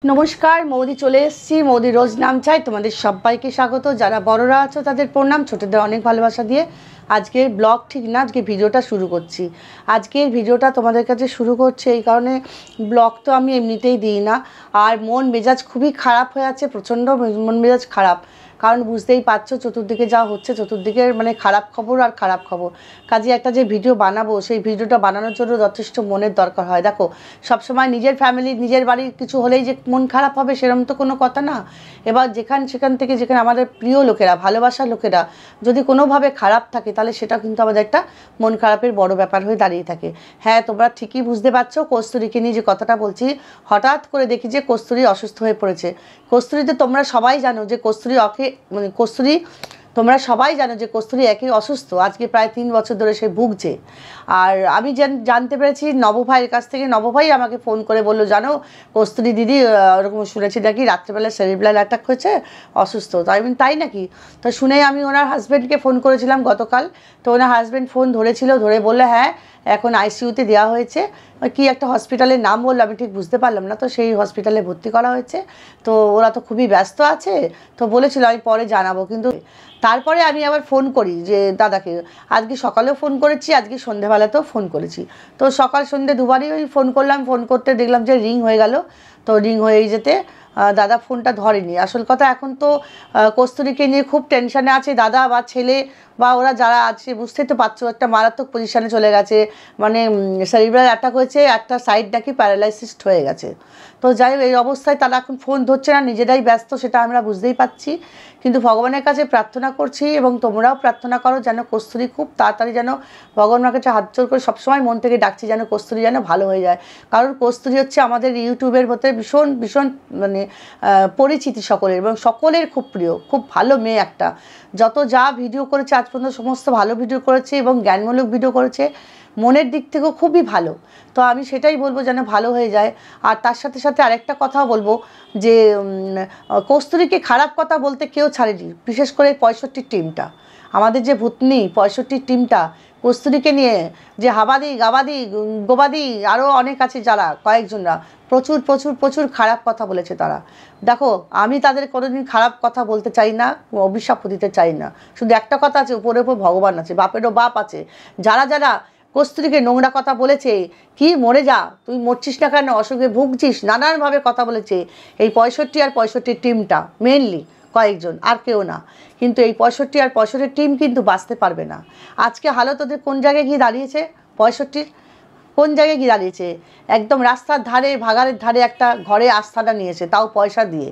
नमस्कार मौदी चले एसेছি मौदी रोज नाम चाই তোমাদের সবাইকে স্বাগত। যারা বড়রা আছো তাদের প্রণাম, ছোটদের অনেক ভালোবাসা দিয়ে আজকের ব্লগ ঠিক না আজকে ভিডিওটা শুরু করছি। আজকের ভিডিওটা তোমাদের কাছে শুরু করছি এই কারণে, ব্লগ তো আমি এমনিতেই দিই না, আর মন মেজাজ খুবই খারাপ হয়ে আছে, প্রচণ্ড মন মেজাজ খারাপ। কারণ বুঝতেই পারছো চতুর্দিকে যা হচ্ছে, চতুর্দিকে মানে খারাপ খবর আর খারাপ খবর। কাজে একটা যে ভিডিও বানাবো সেই ভিডিওটা বানানোর জন্য যথেষ্ট মনের দরকার হয়। দেখো সবসময় নিজের ফ্যামিলি নিজের বাড়ির কিছু হলেই যে মন খারাপ হবে সেরকম তো কোনো কথা না। এবার সেখান থেকে যেখানে আমাদের প্রিয় লোকেরা, ভালোবাসার লোকেরা যদি কোনোভাবে খারাপ থাকে তাহলে সেটা কিন্তু আমাদের একটা মন খারাপের বড় ব্যাপার হয়ে দাঁড়িয়ে থাকে। হ্যাঁ, তোমরা ঠিকই বুঝতে পারছো কস্তুরীকে নিয়ে যে কথাটা বলছি, হঠাৎ করে দেখি যে কস্তুরী অসুস্থ হয়ে পড়েছে। কস্তুরীতে তোমরা সবাই জানো যে কস্তুরী তোমরা সবাই জানো যে কস্তুরী একই অসুস্থ, আজকে প্রায় 3 বছর ধরে সে ভুগছে। আর আমি জানতে পেরেছি নবভাইয়ের কাছ থেকে। নবভাই আমাকে ফোন করে বললো, জানো কস্তুরী দিদি ওরকম শুনেছি নাকি রাত্রেবেলা সেরিব্রাল অ্যাটাক হয়েছে, অসুস্থ। তাই নাকি? তো শুনেই আমি ওনার হাজব্যান্ডকে ফোন করেছিলাম গতকাল। তো ওনার হাজব্যান্ড ফোন ধরে বললে হ্যাঁ এখন আইসিইউতে দেওয়া হয়েছে, কি একটা হসপিটালের নাম বললো, আমি ঠিক বুঝতে পারলাম না। তো সেই হসপিটালে ভর্তি করা হয়েছে। তো ওরা তো খুবই ব্যস্ত আছে, তো বলেছিল আমি পরে জানাবো। কিন্তু তারপরে আমি আবার ফোন করি যে দাদাকে, আজকে সকালেও ফোন করেছি, আজকে সন্ধ্যেবেলাতেও ফোন করেছি। তো সকাল সন্ধ্যে দুবারই ওই ফোন করলাম। ফোন করতে দেখলাম যে রিং হয়ে গেল। তো রিং হয়ে যেতে দাদা ফোনটা ধরেনি। আসল কথা এখন তো কস্তুরীকে নিয়ে খুব টেনশানে আছে দাদা বা ছেলে বা ওরা যারা আছে, বুঝতেই তো পারছো একটা মারাত্মক পজিশানে চলে গেছে। মানে সেরিব্রাল অ্যাটাক হয়েছে, একটা সাইড নাকি প্যারালাইসিস হয়ে গেছে। তো যাই হোক এই অবস্থায় তারা এখন ফোন ধরছে না, নিজেরাই ব্যস্ত, সেটা আমরা বুঝতেই পাচ্ছি। কিন্তু ভগবানের কাছে প্রার্থনা করছি এবং তোমরাও প্রার্থনা করো যেন কস্তুরী খুব তাড়াতাড়ি যেন ভগবানের কাছে হাত জোর করে সবসময় মন থেকে ডাকছি যেন কস্তুরী যেন ভালো হয়ে যায়। কারণ কস্তুরী হচ্ছে আমাদের ইউটিউবের মধ্যে ভীষণ মানে পরিচিতি সকলের, এবং সকলের খুব প্রিয়, খুব ভালো মেয়ে একটা। যত যা ভিডিও করেছে আজ পর্যন্ত সমস্ত ভালো ভিডিও করেছে এবং জ্ঞানমূলক ভিডিও করেছে, মনের দিক থেকেও খুবই ভালো। তো আমি সেটাই বলবো যেন ভালো হয়ে যায়। আর তার সাথে সাথে আরেকটা কথাও বলবো যে কস্তুরীকে খারাপ কথা বলতে কেউ ছাড়েনি, বিশেষ করে 65 টিমটা, আমাদের যে ভূতনি 65 টিমটা কস্তুরীকে নিয়ে যে হাবাদি গোবাদি আরও অনেক আছে যারা কয়েকজনরা প্রচুর খারাপ কথা বলেছে তারা। দেখো আমি তাদের কোনোদিন খারাপ কথা বলতে চাই না, অভিশাপ দিতে চাই না। শুধু একটা কথা আছে, উপরে উপর ভগবান আছে, বাপেরও বাপ আছে। যারা কস্তুরীকে নোংরা কথা বলেছে, কি মরে যা তুই মরছিস না কেন, অসুখে ভুগছিস, নানানভাবে কথা বলেছে এই 65 টিমটা, মেনলি কয়েকজন, আর কেউ না। কিন্তু এই 65 টিম কিন্তু বাঁচতে পারবে না। আজকে হালত ওদের কোন জায়গায় গিয়ে দাঁড়িয়েছে, 65 কোন জায়গায় গিয়ে দাঁড়িয়েছে, একদম রাস্তার ধারে ভাগাড়ের ধারে একটা ঘরে আস্থাটা নিয়েছে, তাও পয়সা দিয়ে।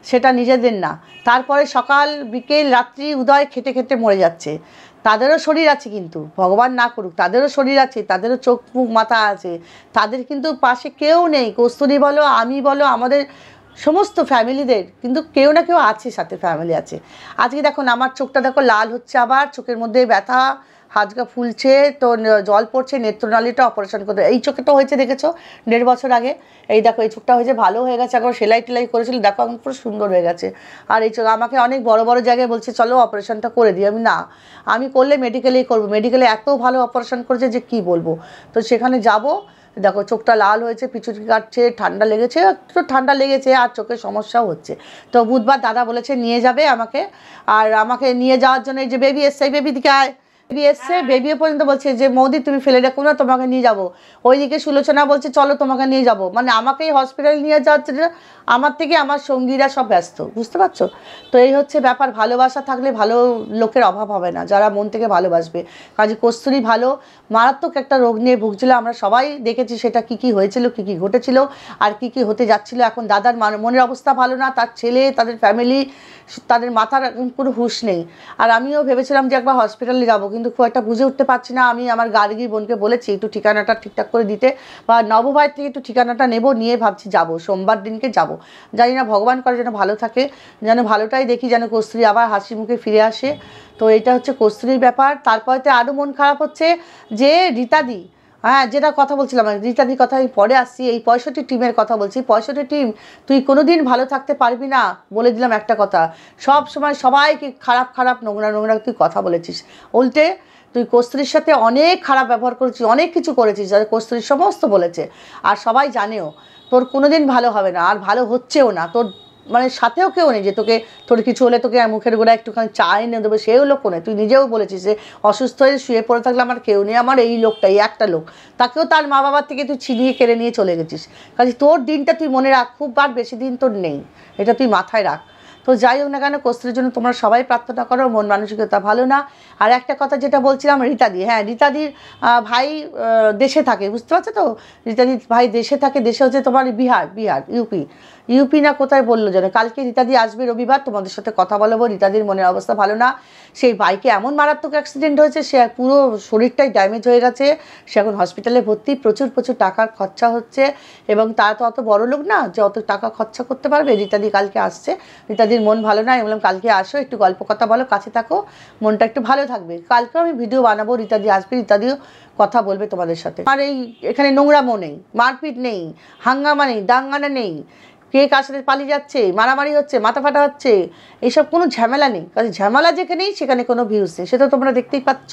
সেটা নিজেদের না। তারপরে সকাল বিকেল রাত্রি উদয় খেটে মরে যাচ্ছে। তাদেরও শরীর আছে, কিন্তু ভগবান না করুক, তাদেরও শরীর আছে, তাদেরও চোখ মুখ মাথা আছে, তাদের কিন্তু পাশে কেউ নেই। কস্তুরী বলো, আমি বলো, আমাদের সমস্ত ফ্যামিলিদের কিন্তু কেউ না কেউ আছে, সাথে ফ্যামিলি আছে। আজকে দেখো আমার চোখটা দেখো লাল হচ্ছে, আবার চোখের মধ্যে ব্যথা, হাতটা ফুলছে, তো জল পড়ছে, নেত্রনালীটা অপারেশন করতে। এই চোখটা হয়েছে দেখেছো 1.5 বছর আগে, এই দেখো এই চোখটা হয়েছে, ভালো হয়ে গেছে, একবার সেলাই টেলাই করেছিল, দেখো এখন পুরো সুন্দর হয়ে গেছে। আর এই চোখ আমাকে অনেক বড় জায়গায় বলছে চলো অপারেশনটা করে দিই, আমি করলে মেডিকেলেই করবো, মেডিকেলে এত ভালো অপারেশন করেছে যে কি বলবো। তো সেখানে যাব, দেখো চোখটা লাল হয়েছে, পিছুটি কাটছে, ঠান্ডা লেগেছে, একটু ঠান্ডা লেগেছে, আর চোখের সমস্যাও হচ্ছে। তো বুধবার দাদা বলেছে নিয়ে যাবে আমাকে, আর আমাকে নিয়ে যাওয়ার জন্য এই যে বেবি এসছে, বেবি দিকে আয়, বেবি এসছে, বেবিও পর্যন্ত বলছে যে মৌদি তুমি ফেলে রাখো না, তোমাকে নিয়ে যাবো। ওইদিকে সুলোচনা বলছে চলো তোমাকে নিয়ে যাবো, মানে আমাকেই হসপিটালে নিয়ে যাচ্ছে, আমার থেকে আমার সঙ্গীরা সব ব্যস্ত, বুঝতে পারছো? তো এই হচ্ছে ব্যাপার। ভালোবাসা থাকলে ভালো লোকের অভাব হবে না, যারা মন থেকে ভালোবাসবে। কাজে কস্তুরী ভালো, মারাত্মক একটা রোগ নিয়ে ভুগছিল, আমরা সবাই দেখেছি সেটা কি হয়েছিল, কি ঘটেছিল, আর কি হতে যাচ্ছিল। এখন দাদার মনের অবস্থা ভালো না, তার ছেলে, তাদের ফ্যামিলি, তাদের মাথার পুরো হুঁশ নেই। আর আমিও ভেবেছিলাম যে একবার হসপিটালে যাবো, কিন্তু খুব একটা বুঝে উঠতে পারছি না। আমি আমার গার্গীর বোনকে বলেছি একটু ঠিকানাটা ঠিকঠাক করে দিতে, বা নবভাইয়ের থেকে একটু ঠিকানাটা নেবো, নিয়ে ভাবছি যাবো, সোমবার দিনকে যাবো। জানি না ভগবান করে যেন ভালো থাকে, যেন ভালোটাই দেখি, যেন কস্তুরী আবার হাসি মুখে ফিরে আসে। তো এটা হচ্ছে কস্তুরীর ব্যাপার। তারপরেতে আরও মন খারাপ হচ্ছে যে রীতাদি, হ্যাঁ যেটা কথা বলছিলাম রীতাদির কথা আমি পরে আসছি, এই 65 টিমের কথা বলছি। 65 টিম তুই কোনোদিন ভালো থাকতে পারবি না, বলে দিলাম একটা কথা। সব সময় সবাইকে খারাপ নোংরা তুই কথা বলেছিস, উল্টে তুই কস্তুরীর সাথে অনেক খারাপ ব্যবহার করেছিস, অনেক কিছু করেছিস, যাতে কস্তুরীর সমস্ত বলেছে, আর সবাই জানেও। তোর কোনোদিন ভালো হবে না, আর ভালো হচ্ছেও না। তোর মানে সাথেও কেউ নেই যে তোর কিছু হলে তোকে মুখের গোড়া একটুখানি চা এনে দেবে, সেও লোক নেই। তুই নিজেও বলেছিস যে অসুস্থ হয়ে শুয়ে পড়ে থাকলে আমার কেউ নেই, আমার এই লোকটা, এই একটা লোক, তাকেও তার মা বাবার থেকে তুই ছিনিয়ে কেড়ে নিয়ে চলে গেছিস। কাজে তোর দিনটা তুই মনে রাখ, খুব আর বেশি দিন তোর নেই, এটা তুই মাথায় রাখ। তো যাই হোক না কেন, কস্তুরীর জন্য তোমরা সবাই প্রার্থনা করো, মন মানসিকতা ভালো না। আর একটা কথা যেটা বলছিলাম, রীতাদি, হ্যাঁ রীতাদির ভাই দেশে থাকে, বুঝতে পারছো তো, রীতাদির ভাই দেশে থাকে। দেশে হচ্ছে তোমার বিহার, ইউপি না কোথায় বললো যেন। কালকে রীতাদি আসবে রবিবার, তোমাদের সাথে কথা বলবো। রীতাদির মনের অবস্থা ভালো না, সেই বাইকে এমন মারাত্মক অ্যাক্সিডেন্ট হয়েছে, সে পুরো শরীরটাই ড্যামেজ হয়ে গেছে, সে এখন হসপিটালে ভর্তি, প্রচুর টাকার খরচা হচ্ছে, এবং তারা তো অত বড় লোক না যে অত টাকা খরচা করতে পারবে। রীতাদি কালকে আসছে, রীতাদির মন ভালো না, আমি বললাম কালকে আসো, একটু গল্প কথা বলো, কাছে থাকো, মনটা একটু ভালো থাকবে। কালকেও আমি ভিডিও বানাবো, রীতাদি আসবে, রীতাদিও কথা বলবে তোমাদের সাথে। আর এখানে নোংরামো নেই, মারপিট নেই, হাঙ্গামা নেই, দাঙ্গানা নেই, কে কার সাথে পালিয়ে যাচ্ছে, মারামারি হচ্ছে, মাথা ফাটা হচ্ছে, এইসব কোনো ঝামেলা নেই। কারণ ঝামেলা যেখানেই সেখানে কোনো ভিউজ নেই, সেটা তোমরা দেখতেই পাচ্ছ।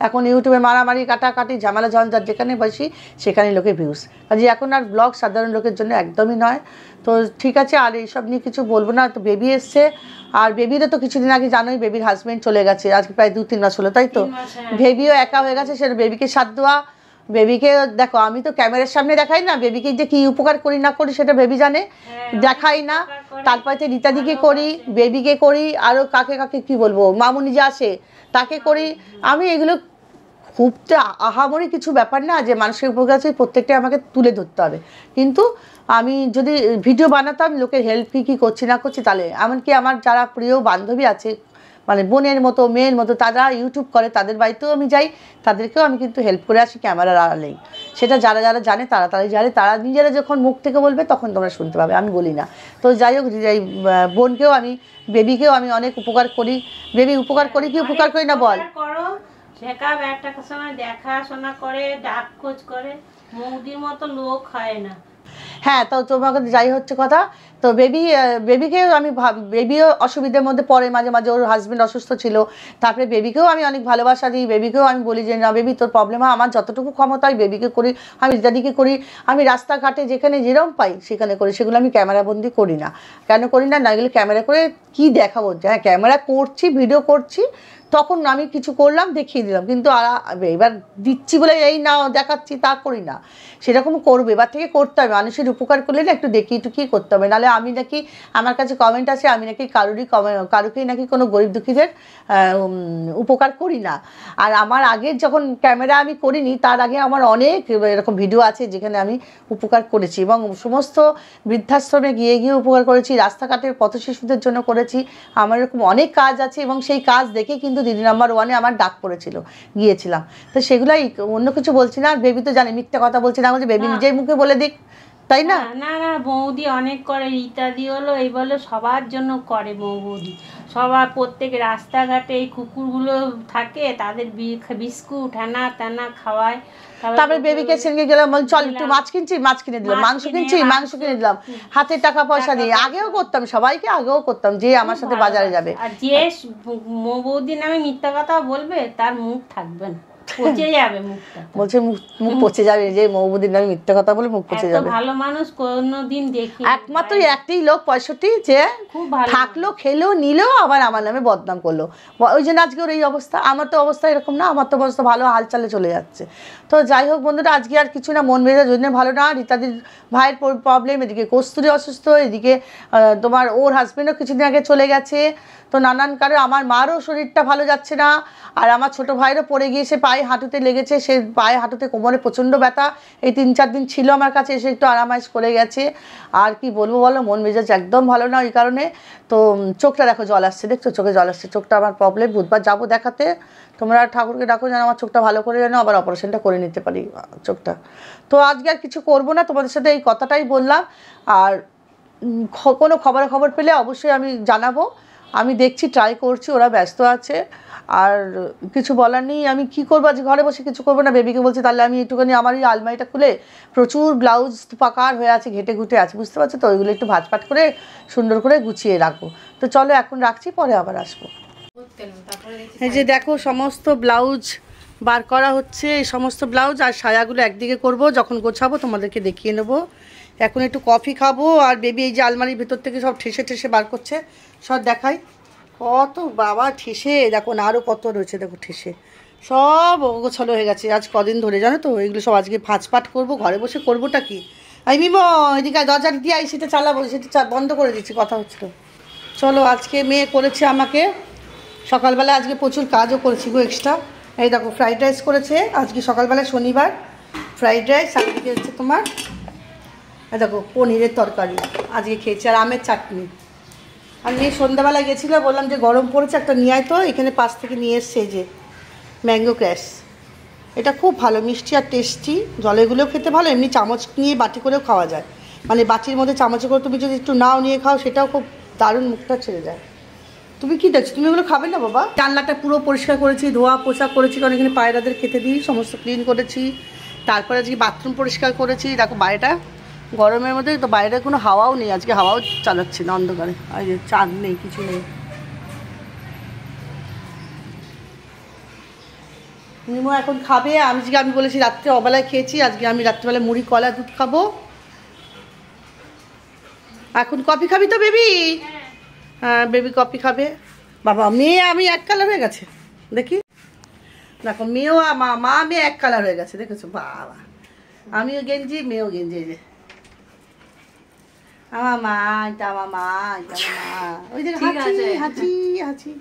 এখন ইউটিউবে মারামারি, কাটাকাটি, ঝামেলা ঝঞ্ঝাট যেখানে বসি সেখানে লোকে ভিউজ। কাজে এখন আর ব্লগ সাধারণ লোকের জন্য একদমই নয়। তো ঠিক আছে, আর এইসব নিয়ে কিছু বলবো না। তো বেবি এসছে, আর বেবিরও তো কিছুদিন আগে জানোই বেবির হাজব্যান্ড চলে গেছে, আজকে প্রায় 2-3 মাস হলো, তাই তো। বেবিও একা হয়ে গেছে, সেটা বেবিকে সাথ দেওয়া। বেবিকে দেখো, আমি তো ক্যামেরার সামনে দেখাই না, বেবিকে যে কি উপকার করি না করি সেটা বেবি জানে, দেখাই না। তারপরে তো রীতাদিকে করি, বেবিকে করি, আরও কাকে কাকে কি বলবো, মামুনি যে আসে তাকে করি। আমি এগুলো খুব তো আহামরি কিছু ব্যাপার না যে মানুষের উপকার আছে প্রত্যেকটা আমাকে তুলে ধরতে হবে। কিন্তু আমি যদি ভিডিও বানাতাম লোকের হেল্প কী করছি না করছি, তাহলে এমনকি আমার যারা প্রিয় বান্ধবী আছে, মানে বোনের মতো, মেয়ের মতো, তারা ইউটিউব করে, তাদের বাড়িতেও আমি যাই, তাদেরকেও আমি কিন্তু হেল্প করে আসি ক্যামেরার আড়ালেই। সেটা যারা যারা জানে তারা জানে, তারা নিজেরা যখন মুখ থেকে বলবে তখন তোমরা শুনতে পাবে, আমি বলি না। তো যাই হোক, এই বোনকেও আমি, বেবিকেও আমি অনেক উপকার করি। বেবি উপকার করি কি উপকার করি না বল? একটা সময় দেখাশোনা করে, ডাক খোঁজ করে, মৌদির মতো লোক হয় না। হ্যাঁ, তো তোমাকে যাই হচ্ছে কথা, তো বেবিকেও আমি, বেবিও অসুবিধার মধ্যে পড়ে মাঝে মাঝে, ওর হাজব্যান্ড অসুস্থ ছিল। তারপরে বেবিকেও আমি অনেক ভালোবাসা দিই, বেবিকেও আমি বলি যে না বেবি তোর প্রবলেম হয়, আমার যতটুকু ক্ষমতা হয় বেবিকে করি, আমি রীতাদিকে করি। আমি রাস্তাঘাটে যেখানে যেরকম পাই সেখানে করি, সেগুলো আমি ক্যামেরাবন্দি করি না। কেন করি না, না গেলে ক্যামেরা করে কি দেখাবো, হ্যাঁ ক্যামেরা করছি, ভিডিও করছি, তখন আমি কিছু করলাম দেখিয়ে দিলাম, কিন্তু এবার দিচ্ছি বলে এই না দেখাচ্ছি তা করি না। সেরকম করবে, এবার থেকে করতে হবে, মানুষের উপকার করলে না একটু দেখিয়ে টুকিয়ে করতে হবে। নাহলে আমি নাকি, আমার কাছে কমেন্ট আছে আমি নাকি কারুকেই নাকি কোনো গরিব দুঃখীদের উপকার করি না। আর আমার আগের যখন ক্যামেরা আমি করিনি, তার আগে আমার অনেক এরকম ভিডিও আছে যেখানে আমি উপকার করেছি, এবং সমস্ত বৃদ্ধাশ্রমে গিয়ে উপকার করেছি, রাস্তাঘাটের পথ শিশুদের জন্য করেছি। আমার এরকম অনেক কাজ আছে, এবং সেই কাজ দেখে কিন্তু দিদি নাম্বার 1-এ আমার ডাক পড়েছিল, গিয়েছিলাম। তো সেগুলাই, অন্য কিছু বলছি না। আর বেবি তো জানে মিথ্যা কথা বলছি না, বলছি বেবি নিজেই মুখে বলে দিক, তাই না? না না, বৌদি অনেক করে, রীতাদি হলো এই বলে সবার জন্য করে বৌদি, সবার প্রত্যেক রাস্তাঘাটে এই কুকুরগুলো থাকে, তাদের বিস্কুট হ্যানা ত্যানা খাওয়ায়। তারপরে বেবিকে সঙ্গে গেলাম, চল একটু মাছ কিনছি, মাছ কিনে দিলাম, মাংস কিনছি, মাংস কিনে দিলাম, হাতে টাকা পয়সা দিয়ে। আগেও করতাম, সবাইকে আগেও করতাম, যে আমার সাথে বাজারে যাবে। আর যে বৌদি নামে মিথ্যা কথা বলবে তার মুখ থাকবে না, পচে যাবে মুখটা। বলছে মুখ পচে যাবে, যে মৌবুদির নামে মিথ্যা কথা বলে মুখ পচে যাবে। ভালো মানুষ কোনোদিন দেখি, একমাত্র একটাই লোক 65 যে থাকলো, খেলো, নিলো, আবার আমার নামে বদনাম করলো। ওই জন্য আজকে ওর এই অবস্থা। আমার তো অবস্থা এরকম না, আমার তো অবস্থা ভালো, হালচালে চলে যাচ্ছে। তো যাই হোক বন্ধুরা, আজকে আর কিছু না, মন মেজাজ জন্য ভালো না। রীতাদির ভাইয়ের প্রবলেম, এদিকে কস্তুরী অসুস্থ, এদিকে তোমার ওর হাজব্যান্ডও কিছুদিন আগে চলে গেছে। তো নানান কারণে আমার মারও শরীরটা ভালো যাচ্ছে না, আর আমার ছোটো ভাইয়েরও পড়ে গিয়ে সে পায়ে হাঁটুতে লেগেছে, সে পায়ে হাঁটুতে কোমরে প্রচণ্ড ব্যথা, এই 3-4 দিন ছিল আমার কাছে, এসে একটু আরামাইশ করে গেছে। আর কি বলবো বলো, মন মেজাজ একদম ভালো না ওই কারণে। তো চোখটা দেখো জল আসছে, দেখছো চোখে জল আসছে, চোখটা আমার প্রবলেম। বুধবার যাবো দেখাতে, তোমরা ঠাকুরকে ডাকো যেন আমার চোখটা ভালো করে, যেন আবার অপারেশনটা করে নিতে পারি চোখটা। তো আজকে আর কিছু করবো না, তোমাদের সাথে এই কথাটাই বললাম। আর কোনো খবর পেলে অবশ্যই আমি জানাবো, আমি দেখছি, ট্রাই করছি, ওরা ব্যস্ত আছে। আর কিছু বলার নেই, আমি কি করবো, আজ ঘরে বসে কিছু করবো না। বেবিকে বলছি তাহলে আমি একটুখানি আমার এই আলমারিটা খুলে, প্রচুর ব্লাউজ পাকার হয়ে আছে, ঘেটে ঘুটে আছে, বুঝতে পারছো তো, ওইগুলো একটু ভাজপাট করে সুন্দর করে গুছিয়ে রাখবো। তো চলো এখন রাখছি, পরে আবার আসবো। এই যে দেখো সমস্ত ব্লাউজ বার করা হচ্ছে, এই সমস্ত ব্লাউজ আর সায়াগুলো একদিকে করব, যখন গোছাবো তোমাদেরকে দেখিয়ে নেবো। এখন একটু কফি খাবো। আর বেবি এই যে আলমারির ভেতর থেকে সব ঠেসে ঠেসে বার করছে, সব দেখাই কত বাবা ঠেসে, দেখো না আরও কত রয়েছে, দেখো ঠেসে সব গোছালো হয়ে গেছে আজ কদিন ধরে, জানো তো। এগুলো সব আজকে ভাঁজপাট করবো, ঘরে বসে করবোটা কি। এই মিমো এদিকে দরজা দিয়ে আই, সেটা চালাবো, সেটা বন্ধ করে দিচ্ছি, কথা হচ্ছে তো। চলো, আজকে মেয়ে করেছে আমাকে সকালবেলা, আজকে প্রচুর কাজও করেছি গো এক্সট্রা। এই দেখো ফ্রাইড রাইস করেছে আজকে সকালবেলা, শনিবার ফ্রাইড রাইস। আর দিকে হচ্ছে তোমার দেখো পনিরের তরকারি আজকে খেয়েছি, আর আমের চাটনি। আর মেয়ে সন্ধ্যাবেলা গেছিলো, বললাম যে গরম পড়েছে একটা নিয়ে আয়, তো এখানে পাশ থেকে নিয়ে এসছে যে ম্যাঙ্গো ক্র্যাশ। এটা খুব ভালো, মিষ্টি আর টেস্টি, জলেগুলোও খেতে ভালো, এমনি চামচ নিয়ে বাটি করেও খাওয়া যায়, মানে বাটির মধ্যে চামচে করে তুমি যদি একটু নাও নিয়ে খাও সেটাও খুব দারুণ, মুখটা ছেড়ে যায়। তুমি কি দেখছো, তুমি ওগুলো খাবে না বাবা? জানলাটা পুরো পরিষ্কার করেছি, ধোয়া পোছা করেছি, কারণ এখানে পায়রাদের খেতে দিই, সমস্ত ক্লিন করেছি। তারপরে আজকে বাথরুম পরিষ্কার করেছি। দেখো বাইরেটা গরমের মধ্যে তো, বাইরে কোনো হাওয়াও নেই আজকে, হাওয়াও চালাচ্ছি না অন্ধকারে, আর যে চাঁদ নেই, কিছু নেই। নিমো এখন খাবে, আমি বলেছি রাত্রে অবেলায় খেয়েছি, আজকে আমি রাত্রিবেলায় মুড়ি কলা দুধ খাবো। এখন কফি খাবি তো বেবি? হ্যাঁ বেবি কফি খাবে। বাবা মেয়ে আমি এক কালার হয়ে গেছে, দেখি দেখো, মেয়েও মা মেয়ে এক কালার হয়ে গেছে, দেখেছো বাবা, আমিও গেঞ্জি মেয়েও গেঞ্জি। এই যে আমার মা, এটা আমার মা, এটা আমার মা, ওই যে হাঁচি হাঁচি হাঁচি,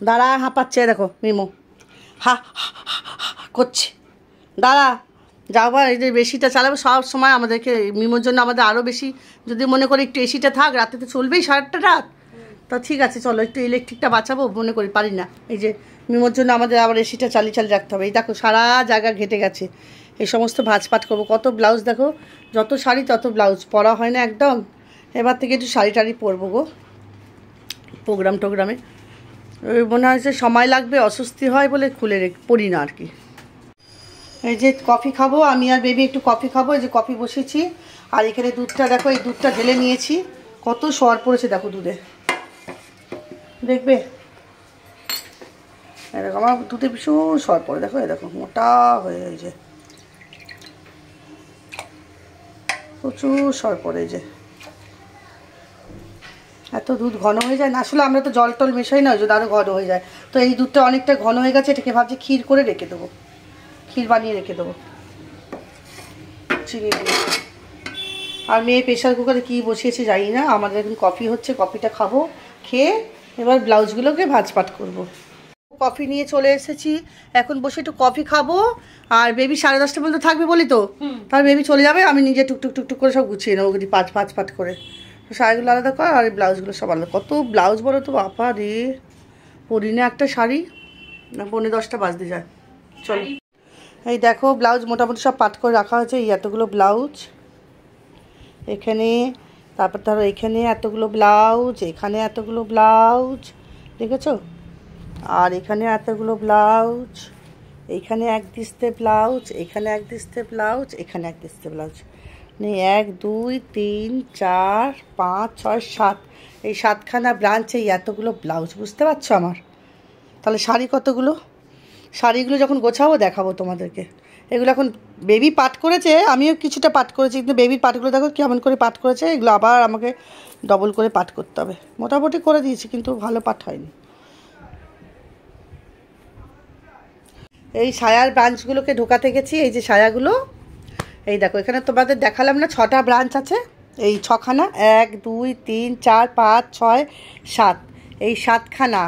দাঁড়া হাঁপাচ্ছে, দেখো মিমো হা করছে, দাঁড়া যাও বা। এই যে এসিটা চালাবো সব সময় আমাদেরকে, মিমোর জন্য আমাদের আরও বেশি, যদি মনে করি একটু এসিটা থাক, রাতে তো চলবেই সারাটা রাত, তা ঠিক আছে চলো একটু ইলেকট্রিকটা বাঁচাবো, মনে করি পারি না। এই যে মিমোর জন্য আমাদের আবার এসিটা চালিয়ে চালিয়ে রাখতে হবে। এই দেখো সারা জায়গা ঘেটে গেছে, এই সমস্ত ভাঁজপাট করবো। কত ব্লাউজ দেখো, যত শাড়ি তত ব্লাউজ, পরা হয় না একদম। এবার থেকে একটু শাড়ি টাড়ি পরবো গো, প্রোগ্রাম টোগ্রামে। ওই মনে হয় যে সময় লাগবে, অস্বস্তি হয় বলে খুলে পড়ি না আর কি। এই যে কফি খাবো, আমি আর বেবি একটু কফি খাবো। এই যে কফি বসেছি, আর এখানে দুধটা দেখো, এই দুধটা ঢেলে নিয়েছি, কত সর পড়েছে দেখো দুধে, দেখবে দেখো আমার দুধে ভীষণ সর পড়ে, দেখো এই দেখো মোটা হয়ে, এই যে প্রচুর সর পড়ে, যে এত দুধ ঘন হয়ে যায় না, আসলে আমরা তো জল টল মেশাই না, ওই জন্য আরও ঘন হয়ে যায়। তো এই দুধটা অনেকটা ঘন হয়ে গেছে, এটাকে ভাবছি ক্ষীর করে রেখে দেবো, ক্ষীর বানিয়ে রেখে দেবো চিনি দিয়ে। আর মেয়ে প্রেশার কুকারে কী বসিয়েছে জানি না, আমাদের এখন কফি হচ্ছে, কফিটা খাবো, খেয়ে এবার ব্লাউজগুলোকে ভাঁজপাট করবো। কফি নিয়ে চলে এসেছি, এখন বসে একটু কফি খাবো। আর বেবি 10:30 পর্যন্ত থাকবে বলি তো, তার বেবি চলে যাবে, আমি নিজে টুকটুক টুকটুক করে সব গুছিয়ে নেবো, ভাঁজপাট করে। শাড়িগুলো আলাদা কর, আর এই ব্লাউজগুলো সব আলাদা। কত ব্লাউজ বলো তো বাপা রে, পরি না একটা শাড়ি, না 9:45 বাজতে যায়। চলো এই দেখো ব্লাউজ মোটামুটি সব পাট করে রাখা হয়েছে, এই এতগুলো ব্লাউজ এখানে, তারপর ধরো এখানে এতগুলো ব্লাউজ, এখানে এতগুলো ব্লাউজ, দেখেছো? আর এখানে এতগুলো ব্লাউজ, এইখানে এক দিস্তে ব্লাউজ, এখানে এক দিস্তে ব্লাউজ, এখানে এক দিস্তে ব্লাউজ, মানে 1 2 3 4 5 6 7, এই 7খানা ব্রাঞ্চে এতগুলো ব্লাউজ, বুঝতে পারছো আমার? তাহলে শাড়ি কতগুলো, শাড়িগুলো যখন গোছাবো দেখাবো তোমাদেরকে। এগুলো এখন বেবি পাট করেছে, আমিও কিছুটা পাট করেছি, কিন্তু বেবির পাটগুলো দেখো কেমন করে পাট করেছে, এগুলো আবার আমাকে ডবল করে পাট করতে হবে। মোটামুটি করে দিয়েছি কিন্তু ভালো পাট হয়নি। এই সায়ার ব্রাঞ্চগুলোকে ঢোকাতে গেছি, এই যে সায়াগুলো, এই দেখো এখানে তোমাদের দেখালাম না, 6টা ব্রাঞ্চ আছে, এই 6খানা, 1 2 3 4 5 6 7, এই 7খানা।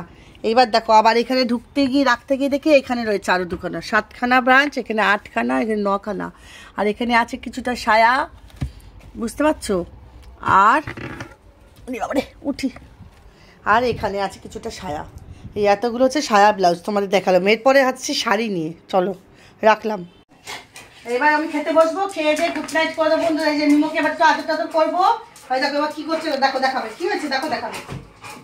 এইবার দেখো আবার এখানে ঢুকতে গিয়ে রাখতে গিয়ে দেখে এখানে রয়েছে আরও 2খানা, 7খানা ব্রাঞ্চ, এখানে 8খানা, এখানে 9খানা, আর এখানে আছে কিছুটা সায়া, বুঝতে পারছো? আর বাবারে উঠি, আর এখানে আছে কিছুটা সায়া, এই এতগুলো হচ্ছে সায়া ব্লাউজ তোমাদের দেখালাম। এরপরে হচ্ছে শাড়ি নিয়ে, চলো রাখলাম। এবার আমি খেতে বসবো, খেয়ে দিয়ে গুড নাইট করে দেবো বন্ধুরা। এই যে নিমকে এবার একটু আদর টাদর করবো। ভাই দেখো এবার কী করছে, দেখো দেখাবে কী হয়েছে, দেখো দেখাবে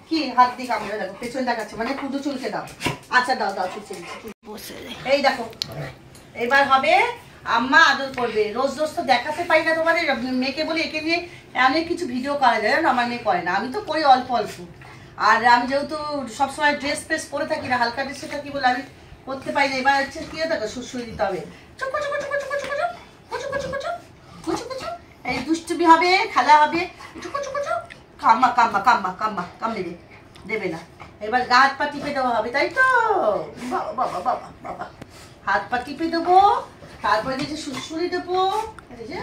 কি, হাত দিয়ে কামড়ে দেখো, পেছন দেখাচ্ছে, মানে পুজো চুলকে দাও, আচ্ছা দাও দাও চুলছে বসে। এই দেখো এবার হবে আম্মা আদর করবে, রোজ রোজ তো দেখাতে পাই না তোমাদের মেয়েকে, বলি একে নিয়ে অনেক কিছু ভিডিও করা যায় না, আমার মেয়ে করে না, আমি তো করি অল্প অল্প। আর আমি যেহেতু সবসময় ড্রেস ফ্রেস পরে থাকি না, হালকা ড্রেসে থাকি বলে আমি করতে পারি না। এবার হচ্ছে কি দেখো সুসুই দিতে হবে, চুপ চুপ চুপ চুপ চুপ চুপ চুপ চুপ চুপ চুপ চুপ চুপ চুপ চুপ চুপ চুপ এই দুষ্টুমি হবে, খেলা হবে, চুকু চুকু চুক, কাম্মা কাম্মা কাম্মা কাম্মা কামড়ে দেবে না। এবার গা হাত পা টিপে দেওয়া হবে, তাই তো? বাবা বাবা বাবা বাবা, হাত পা টিপে দেবো, তারপরে যে সুড়সুড়ি দেবো, এই যে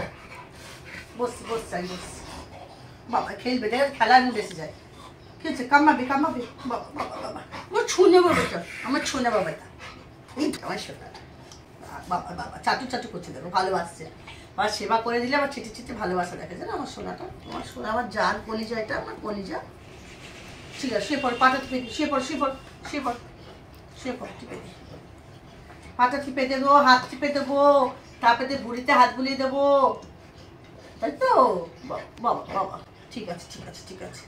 বসছি বসছি আমি বসছি। বাবা খেলবে, দেখ খেলার মধ্যে এসে যায়। কি হচ্ছে? কামাবে কামাবে, বাবা বাবা বাবা, আমার ছুঁয়ে বাবাটা, আমার ছুঁয়ে বাবাটা, এই আমার সোনা বাবা বাবা, চাটু চাটু করছে, দেখো ভালোবাসছে। আবার সেবা করে দিলে আবার ছিটে ছিটে ভালোবাসা দেখে, জানো আমার সোনাটা, আমার সোনা, আমার জান কলিজা, এটা আমার কলিজা। ঠিক আছে, শুয়ে পড়, পাটা টিপে দিই, শুয়ে পড় শুয়ে পড় শুয়ে পড় শুয়ে পড়, টিপে দিই, পাটা টিপে দেবো, হাত টিপে দেবো, তারপরে বুড়িতে হাত বুলিয়ে দেবো, তাই তো? বাবা বাবা, ঠিক আছে ঠিক আছে ঠিক আছে।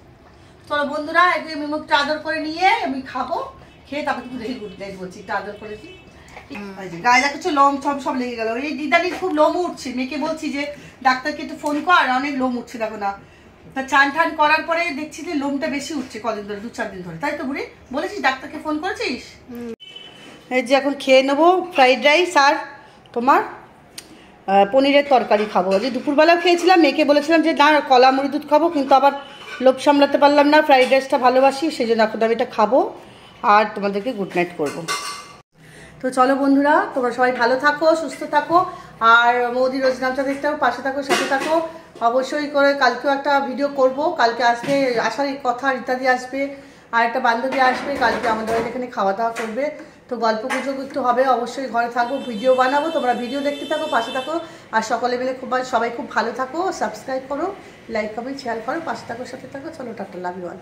চলো বন্ধুরা, একটু আমি মুখটা আদর করে নিয়ে আমি খাবো, খেয়ে তারপর তুমি দেখি গুড নাইট বলছি, একটু আদর করে দিই। গায়ে দেখছো লোম ঠম সব লেগে গেল, এই দিদানির খুব লোম উঠছে, মেয়েকে বলছি যে ডাক্তারকে একটু ফোন কর, অনেক লোম উঠছে দেখো না। তা চান টান করার পরে দেখছি যে লোমটা বেশি উঠছে কদিন ধরে, 2-4 দিন ধরে, তাই তো বুড়ি? বলেছিস ডাক্তারকে ফোন করেছিস? এই যে এখন খেয়ে নেবো ফ্রাইড রাইস আর তোমার পনিরের তরকারি খাবো। যে দুপুরবেলাও খেয়েছিলাম, মেয়েকে বলেছিলাম যে না কলা মুড়ি দুধ খাবো, কিন্তু আবার লোভ সামলাতে পারলাম না, ফ্রাইড রাইসটা ভালোবাসি, সেই জন্য এখন আমি এটা খাবো আর তোমাদেরকে গুড নাইট করবো। তো চলো বন্ধুরা, তোমরা সবাই ভালো থাকো, সুস্থ থাকো, আর মোদি রোজ নামটা দেখতে থাকো, পাশে থাকো, সাথে থাকো। অবশ্যই করে কালকেও একটা ভিডিও করব, কালকে আসবে আসার কথা, ইত্যাদি আসবে, আর একটা বান্ধবী আসবে কালকে আমাদের এখানে খাওয়া দাওয়া করবে, তো গল্প গুজব একটু হবে, অবশ্যই ঘরে থাকবো, ভিডিও বানাবো, তোমরা ভিডিও দেখতে থাকো, পাশে থাকো, আর সকলে মিলে সবাই খুব ভালো থাকো, সাবস্ক্রাইব করো, লাইক কমেন্ট শেয়ার করো, পাশে থাকো, সাথে থাকো। চলো টাটা, লাভ ইউ অল।